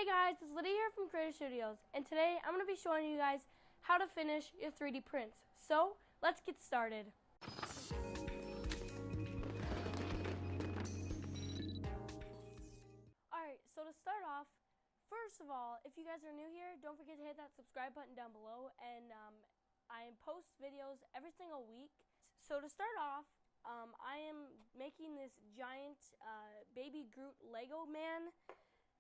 Hey guys, it's Lydia here from Creator Studios, and today I'm going to be showing you guys how to finish your 3D prints. So, let's get started. Alright, so to start off, first of all, if you guys are new here, don't forget to hit that subscribe button down below, and I post videos every single week. So to start off, I am making this giant baby Groot Lego man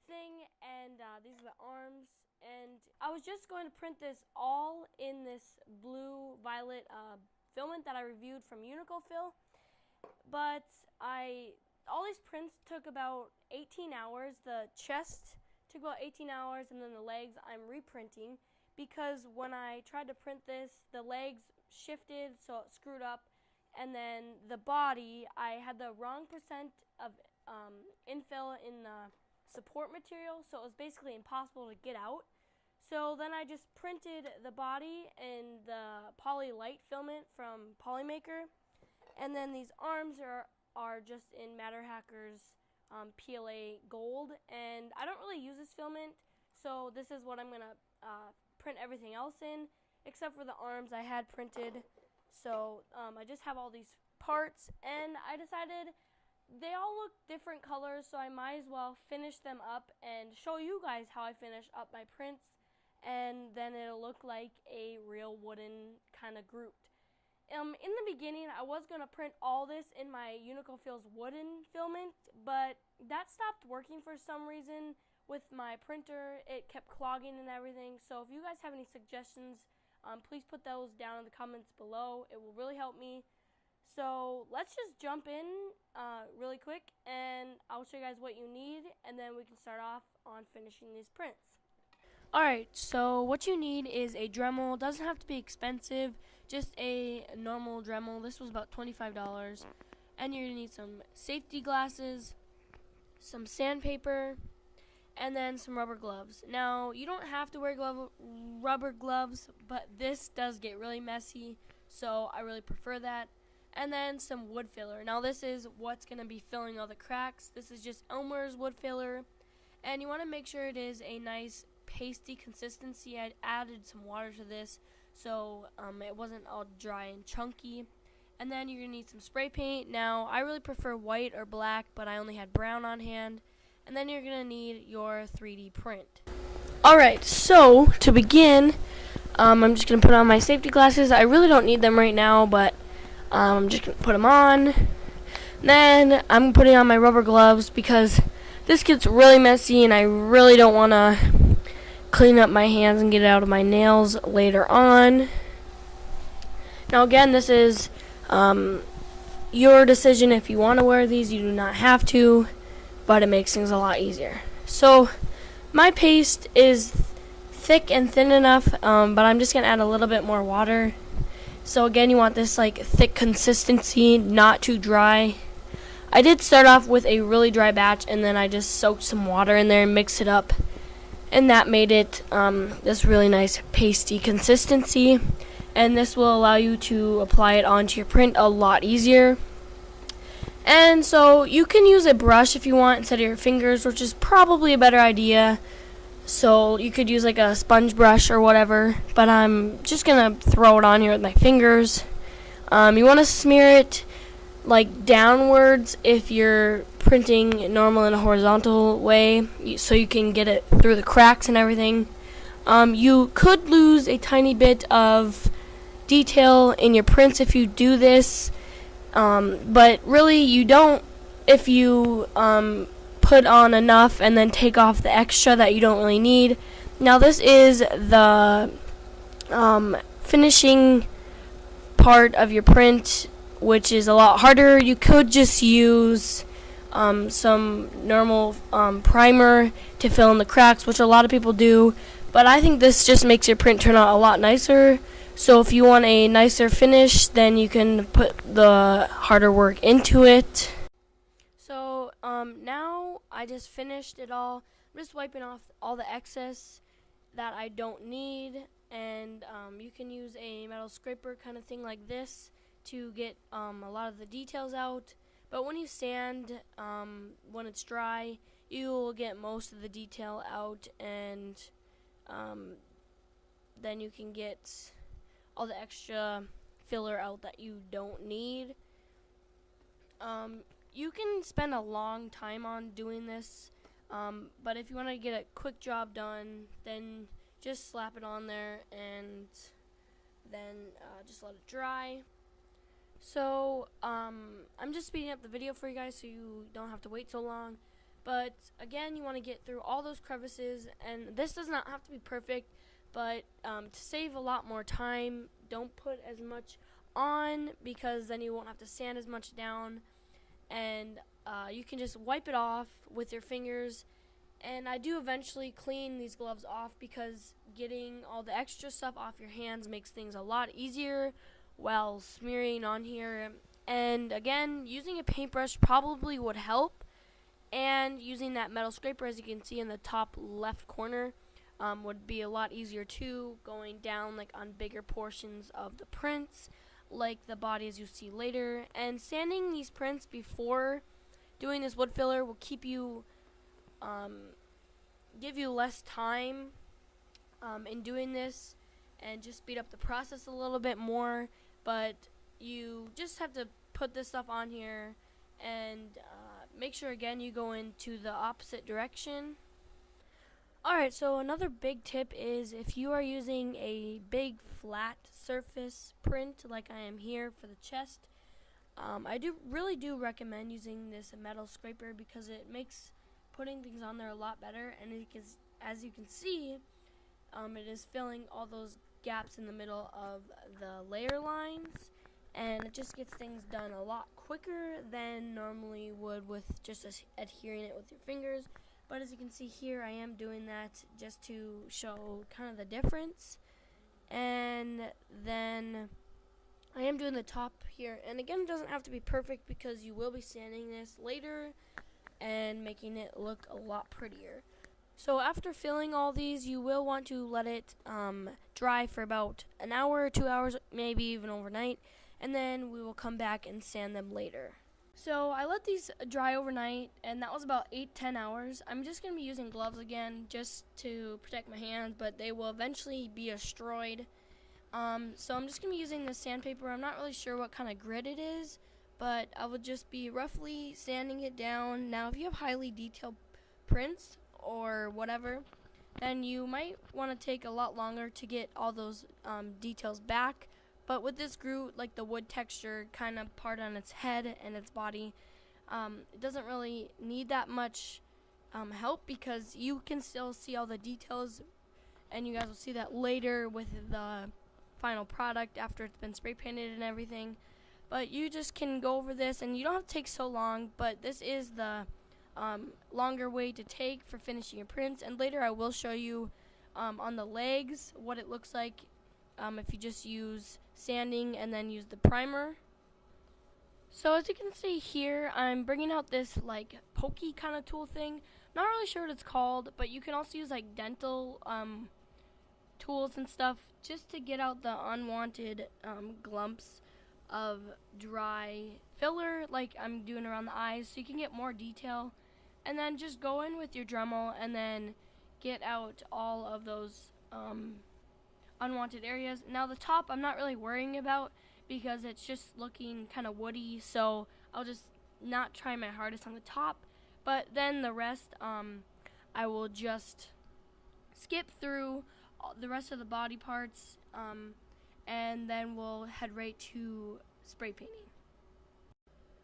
thing, and these are the arms, and I was just going to print this all in this blue violet filament that I reviewed from Unico-Fill, but all these prints took about 18 hours. The chest took about 18 hours, and then the legs I'm reprinting because when I tried to print this, the legs shifted, so it screwed up, and then the body, I had the wrong percent of infill in the support material, so it was basically impossible to get out. So then I just printed the body in the poly light filament from Polymaker, and then these arms are just in MatterHacker's PLA gold, and I don't really use this filament, so this is what I'm gonna print everything else in, except for the arms I had printed. So I just have all these parts, and I decided they all look different colors, so I might as well finish them up and show you guys how I finish up my prints, and then it'll look like a real wooden kind of Groot. In the beginning, I was going to print all this in my Unico-Fill's wooden filament, but that stopped working for some reason with my printer. It kept clogging and everything, so if you guys have any suggestions, please put those down in the comments below. It will really help me. So let's just jump in really quick, and I'll show you guys what you need, and then we can start off on finishing these prints. Alright, so what you need is a Dremel. It doesn't have to be expensive, just a normal Dremel. This was about $25. And you're going to need some safety glasses, some sandpaper, and then some rubber gloves. Now, you don't have to wear rubber gloves, but this does get really messy, so I really prefer that. And then some wood filler. Now this is what's going to be filling all the cracks. This is just Elmer's wood filler, and you want to make sure it is a nice pasty consistency. I added some water to this so it wasn't all dry and chunky. And then you're going to need some spray paint. Now I really prefer white or black, but I only had brown on hand. And then you're going to need your 3D print. Alright, so to begin, I'm just going to put on my safety glasses. I really don't need them right now, but I'm just going to put them on. Then I'm putting on my rubber gloves because this gets really messy and I really don't want to clean up my hands and get it out of my nails later on. Now again, this is your decision if you want to wear these. You do not have to, but it makes things a lot easier. So my paste is thick and thin enough, but I'm just going to add a little bit more water. So again, you want this like thick consistency, not too dry. I did start off with a really dry batch, and then I just soaked some water in there and mixed it up, and that made it this really nice pasty consistency, and this will allow you to apply it onto your print a lot easier. And so you can use a brush if you want instead of your fingers, which is probably a better idea. So you could use like a sponge brush or whatever, but I'm just going to throw it on here with my fingers. You want to smear it like downwards if you're printing normal in a horizontal way, so you can get it through the cracks and everything. You could lose a tiny bit of detail in your prints if you do this, but really you don't if you put on enough and then take off the extra that you don't really need. Now this is the finishing part of your print, which is a lot harder. You could just use some normal primer to fill in the cracks, which a lot of people do, but I think this just makes your print turn out a lot nicer. So if you want a nicer finish, then you can put the harder work into it. So now I just finished it all. I'm just wiping off all the excess that I don't need, and you can use a metal scraper kind of thing like this to get a lot of the details out. But when you sand, when it's dry, you will get most of the detail out, and then you can get all the extra filler out that you don't need. You can spend a long time on doing this, but if you want to get a quick job done, then just slap it on there and then just let it dry. So I'm just speeding up the video for you guys so you don't have to wait so long. But again, you want to get through all those crevices, and this does not have to be perfect, but to save a lot more time, don't put as much on, because then you won't have to sand as much down, and you can just wipe it off with your fingers. And I do eventually clean these gloves off, because getting all the extra stuff off your hands makes things a lot easier while smearing on here. And again, using a paintbrush probably would help, and using that metal scraper, as you can see in the top left corner, would be a lot easier too, going down like on bigger portions of the prints, like the body as you see later. And sanding these prints before doing this wood filler will keep you give you less time in doing this, and just speed up the process a little bit more. But you just have to put this stuff on here, and make sure again you go into the opposite direction. Alright, so another big tip is, if you are using a big flat surface print like I am here for the chest, I really do recommend using this metal scraper, because it makes putting things on there a lot better. And as you can see, it is filling all those gaps in the middle of the layer lines, and it just gets things done a lot quicker than normally would with just adhering it with your fingers. But as you can see here, I am doing that just to show kind of the difference. And then I am doing the top here, and again, it doesn't have to be perfect, because you will be sanding this later and making it look a lot prettier. So after filling all these, you will want to let it dry for about an hour, 2 hours, maybe even overnight, and then we will come back and sand them later. So I let these dry overnight, and that was about 8-10 hours. I'm just going to be using gloves again just to protect my hands, but they will eventually be destroyed. So I'm just going to be using this sandpaper. I'm not really sure what kind of grit it is, but I will just be roughly sanding it down. Now, if you have highly detailed prints or whatever, then you might want to take a lot longer to get all those details back. But with this Groot, like the wood texture kind of part on its head and its body, it doesn't really need that much help, because you can still see all the details, and you guys will see that later with the final product after it's been spray painted and everything. But you just can go over this, and you don't have to take so long, but this is the longer way to take for finishing your prints. And later I will show you on the legs what it looks like if you just use sanding and then use the primer. So as you can see here, I'm bringing out this like pokey kind of tool thing. Not really sure what it's called, but you can also use like dental tools and stuff just to get out the unwanted glumps of dry filler, like I'm doing around the eyes, so you can get more detail. And then just go in with your Dremel and then get out all of those unwanted areas. Now the top I'm not really worrying about, because it's just looking kind of woody, so I'll just not try my hardest on the top. But then the rest I will just skip through the rest of the body parts, and then we'll head right to spray painting.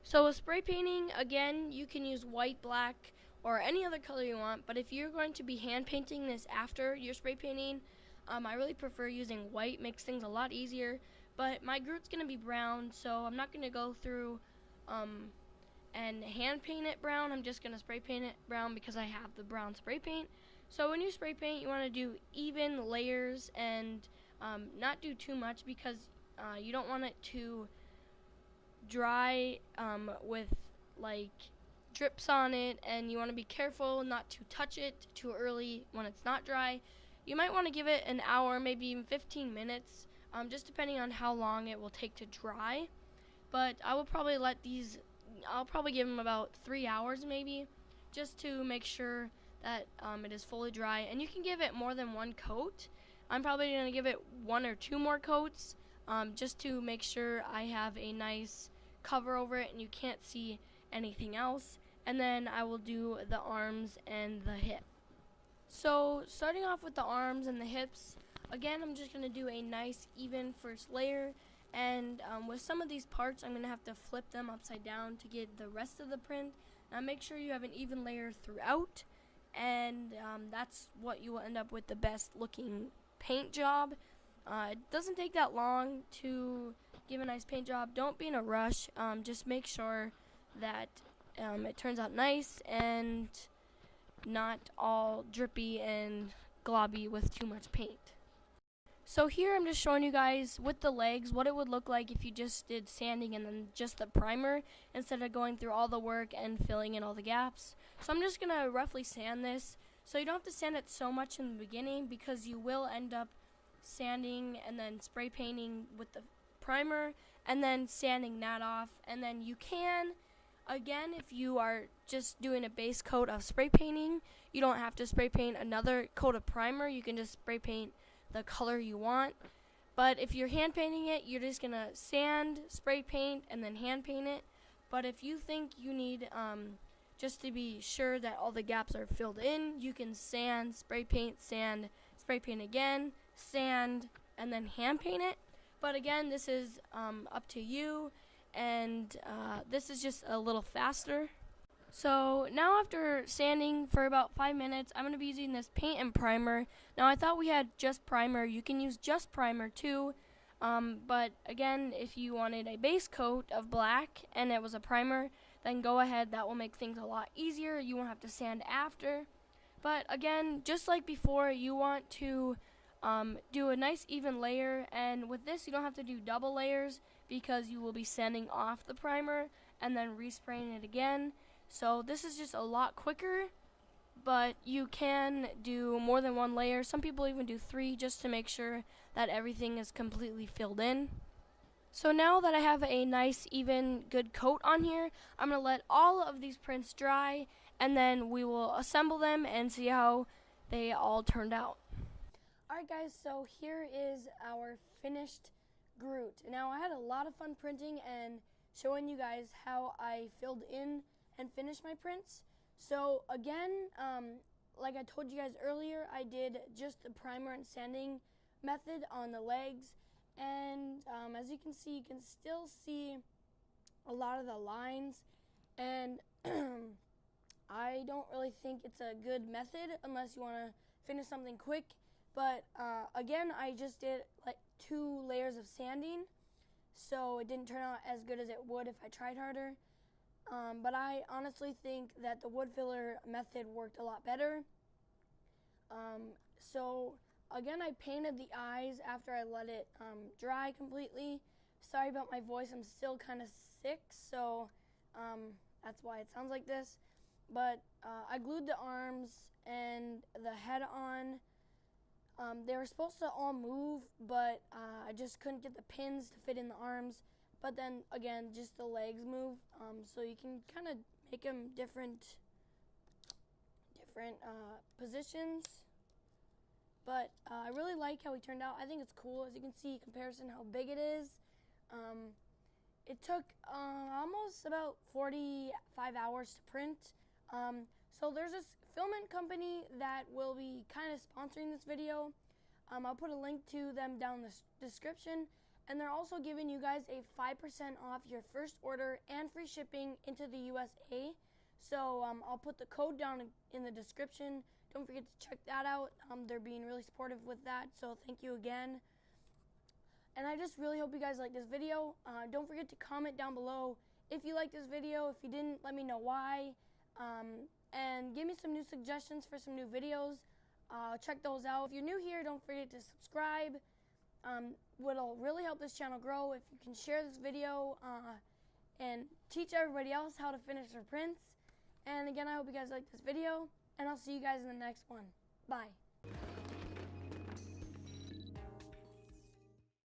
So with spray painting, again, you can use white, black, or any other color you want, but if you're going to be hand painting this after your spray painting, I really prefer using white. Makes things a lot easier. But my Groot's going to be brown, so I'm not going to go through and hand paint it brown. I'm just going to spray paint it brown because I have the brown spray paint. So when you spray paint, you want to do even layers and not do too much, because you don't want it to dry with like drips on it, and you want to be careful not to touch it too early when it's not dry. You might want to give it an hour, maybe even 15 minutes, just depending on how long it will take to dry. But I will probably I'll probably give them about 3 hours maybe, just to make sure that it is fully dry. And you can give it more than one coat. I'm probably going to give it 1 or 2 more coats just to make sure I have a nice cover over it and you can't see anything else. And then I will do the arms and the hip. So starting off with the arms and the hips, again, I'm just going to do a nice even first layer. And with some of these parts, I'm going to have to flip them upside down to get the rest of the print. Now make sure you have an even layer throughout, and that's what you will end up with the best looking paint job. It doesn't take that long to give a nice paint job. Don't be in a rush. Just make sure that it turns out nice and not all drippy and globby with too much paint. So here I'm just showing you guys with the legs what it would look like if you just did sanding and then just the primer instead of going through all the work and filling in all the gaps. So I'm just going to roughly sand this. So you don't have to sand it so much in the beginning because you will end up sanding and then spray painting with the primer and then sanding that off. And then you can, again, if you are just doing a base coat of spray painting, you don't have to spray paint another coat of primer. You can just spray paint the color you want. But if you're hand painting it, you're just gonna sand, spray paint, and then hand paint it. But if you think you need just to be sure that all the gaps are filled in, you can sand, spray paint again, sand, and then hand paint it. But again, this is up to you, and this is just a little faster. So now after sanding for about 5 minutes, I'm going to be using this paint and primer. Now I thought we had just primer. You can use just primer too. But again, if you wanted a base coat of black and it was a primer, then go ahead. That will make things a lot easier. You won't have to sand after. But again, just like before, you want to do a nice even layer. And with this, you don't have to do double layers because you will be sanding off the primer and then respraying it again. So this is just a lot quicker, but you can do more than 1 layer. Some people even do 3 just to make sure that everything is completely filled in. So now that I have a nice, even, good coat on here, I'm going to let all of these prints dry, and then we will assemble them and see how they all turned out. Alright guys, so here is our finished Groot. Now I had a lot of fun printing and showing you guys how I filled in and finish my prints. So again, like I told you guys earlier, I did just the primer and sanding method on the legs, and as you can see, you can still see a lot of the lines, and I don't really think it's a good method unless you want to finish something quick. But again, I just did like 2 layers of sanding, so it didn't turn out as good as it would if I tried harder. But I honestly think that the wood filler method worked a lot better. So again, I painted the eyes after I let it dry completely. Sorry about my voice, I'm still kind of sick, so that's why it sounds like this. But I glued the arms and the head on. They were supposed to all move, but I just couldn't get the pins to fit in the arms. But then again, just the legs move, so you can kind of make them different positions. But I really like how he turned out. I think it's cool. As you can see, comparison how big it is. It took almost about 45 hours to print. So there's this filament company that will be kind of sponsoring this video. I'll put a link to them down in the description. And they're also giving you guys a 5% off your first order and free shipping into the USA. So I'll put the code down in the description. Don't forget to check that out. They're being really supportive with that, so thank you again. And I just really hope you guys like this video. Don't forget to comment down below if you like this video. If you didn't, let me know why. And give me some new suggestions for some new videos. Check those out. If you're new here, don't forget to subscribe. What'll really help this channel grow if you can share this video and teach everybody else how to finish their prints. And again, I hope you guys like this video, and I'll see you guys in the next one. Bye.